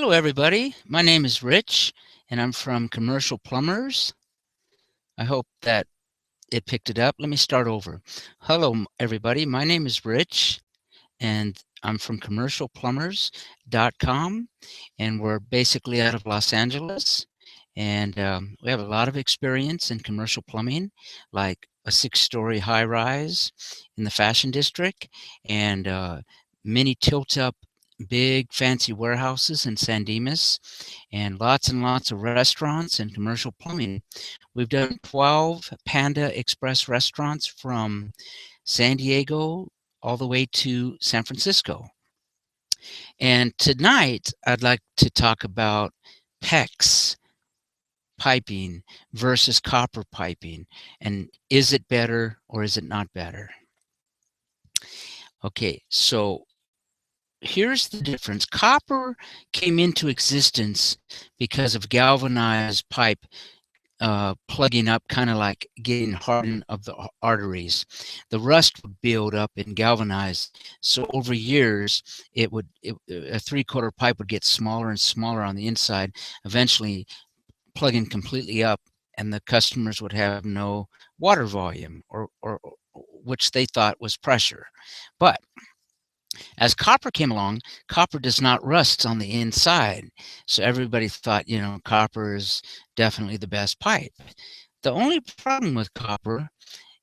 Hello, everybody. My name is Rich, and I'm from Commercial-Plumbers. I hope that it picked it up. Let me start over. Hello, everybody. My name is Rich, and I'm from Commercial-Plumbers.com, and we're basically out of Los Angeles. And we have a lot of experience in commercial plumbing, like a 6-story high-rise in the Fashion District, and many tilt-up big fancy warehouses in San Dimas, and lots of restaurants and commercial plumbing. We've done 12 Panda Express restaurants from San Diego all the way to San Francisco. And tonight, I'd like to talk about PEX piping versus copper piping, and is it better or is it not better? Okay, so here's the difference. Copper came into existence because of galvanized pipe plugging up, kind of like getting hardened of the arteries. The rust would build up and galvanize. So over years, a 3/4 pipe would get smaller and smaller on the inside, eventually plugging completely up, and the customers would have no water volume, or which they thought was pressure. But as copper came along, copper does not rust on the inside. So everybody thought, copper is definitely the best pipe. The only problem with copper,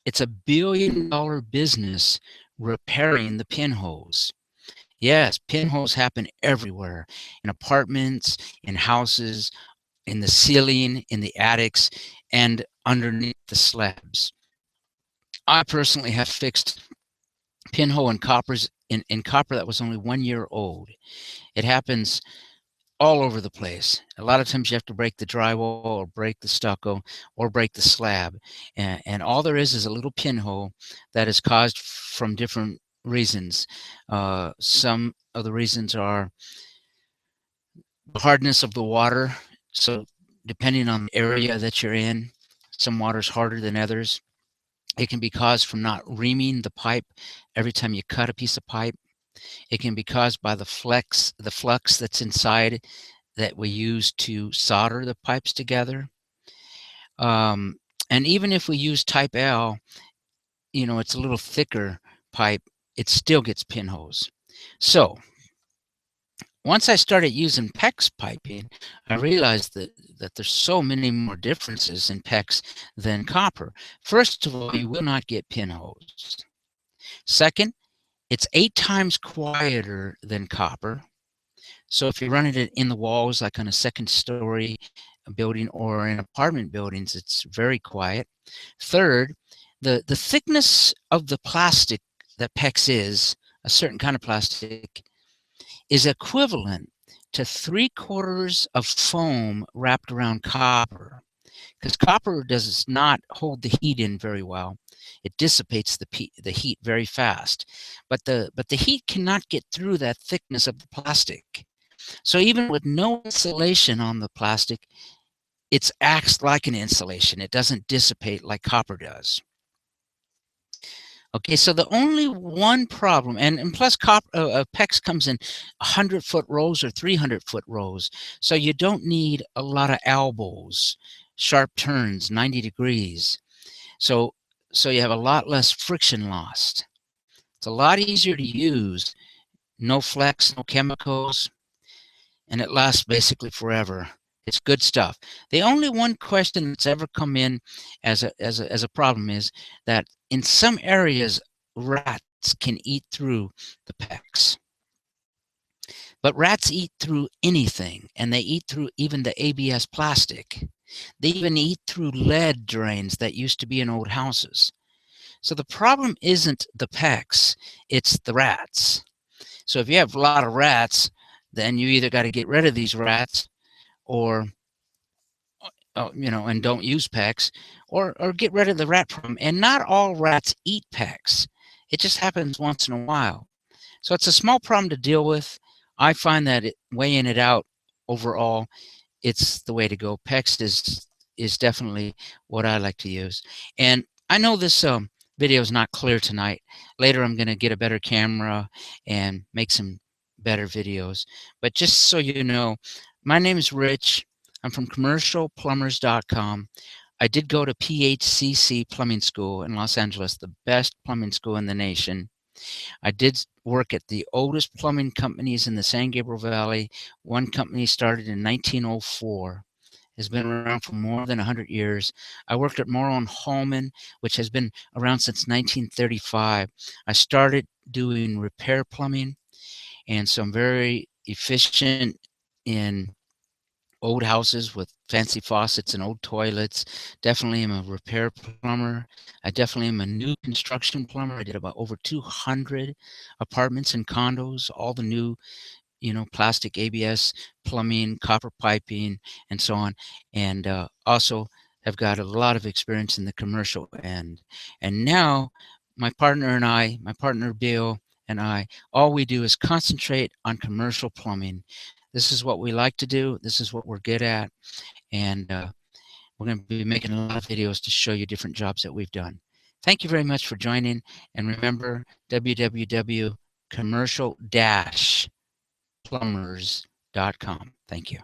it's $1 billion business repairing the pinholes. Yes, pinholes happen everywhere, in apartments, in houses, in the ceiling, in the attics, and underneath the slabs. I personally have fixed pinhole in copper that was only 1 year old. It happens all over the place. A lot of times you have to break the drywall or break the stucco or break the slab. And all there is a little pinhole that is caused from different reasons. Some of the reasons are the hardness of the water. So depending on the area that you're in, some water's harder than others. It can be caused from not reaming the pipe every time you cut a piece of pipe. It can be caused by the flux that's inside that we use to solder the pipes together. And even if we use type L, it's a little thicker pipe, it still gets pinholes. So once I started using PEX piping, I realized that there's so many more differences in PEX than copper. First of all, you will not get pinholes. Second, it's 8 times quieter than copper. So if you're running it in the walls, like on a 2nd-story building or in apartment buildings, it's very quiet. Third, the thickness of the plastic that PEX is, a certain kind of plastic, is equivalent to 3/4 of foam wrapped around copper, because copper does not hold the heat in very well. It dissipates the heat very fast, but the heat cannot get through that thickness of the plastic. So even with no insulation on the plastic, it acts like an insulation. It doesn't dissipate like copper does. Okay, so the only one problem, and plus PEX comes in 100-foot rolls or 300-foot rolls, so you don't need a lot of elbows, sharp turns, 90 degrees. So you have a lot less friction lost. It's a lot easier to use, no flex, no chemicals, and it lasts basically forever. It's good stuff. The only one question that's ever come in as a problem is that in some areas, rats can eat through the PEX. But rats eat through anything, and they eat through even the ABS plastic. They even eat through lead drains that used to be in old houses. So the problem isn't the PEX, it's the rats. So if you have a lot of rats, then you either got to get rid of these rats or and don't use PEX, or get rid of the rat problem. And not all rats eat PEX. It just happens once in a while. So it's a small problem to deal with. I find that weighing it out overall, it's the way to go. PEX is definitely what I like to use. And I know this video is not clear tonight. Later I'm going to get a better camera and make some better videos. But just so you know, my name is Rich. I'm from Commercial-Plumbers.com. I did go to PHCC Plumbing School in Los Angeles, the best plumbing school in the nation. I did work at the oldest plumbing companies in the San Gabriel Valley. One company started in 1904. Has been around for more than 100 years. I worked at Morrow& Holman, which has been around since 1935. I started doing repair plumbing, and so I'm very efficient in old houses with fancy faucets and old toilets. Definitely am a repair plumber. I definitely am a new construction plumber. I did about over 200 apartments and condos, all the new, plastic ABS plumbing, copper piping, and so on. And also have got a lot of experience in the commercial end. And now my partner Bill and I, all we do is concentrate on commercial plumbing. This is what we like to do. This is what we're good at. And we're going to be making a lot of videos to show you different jobs that we've done. Thank you very much for joining. And remember, www.commercial-plumbers.com. Thank you.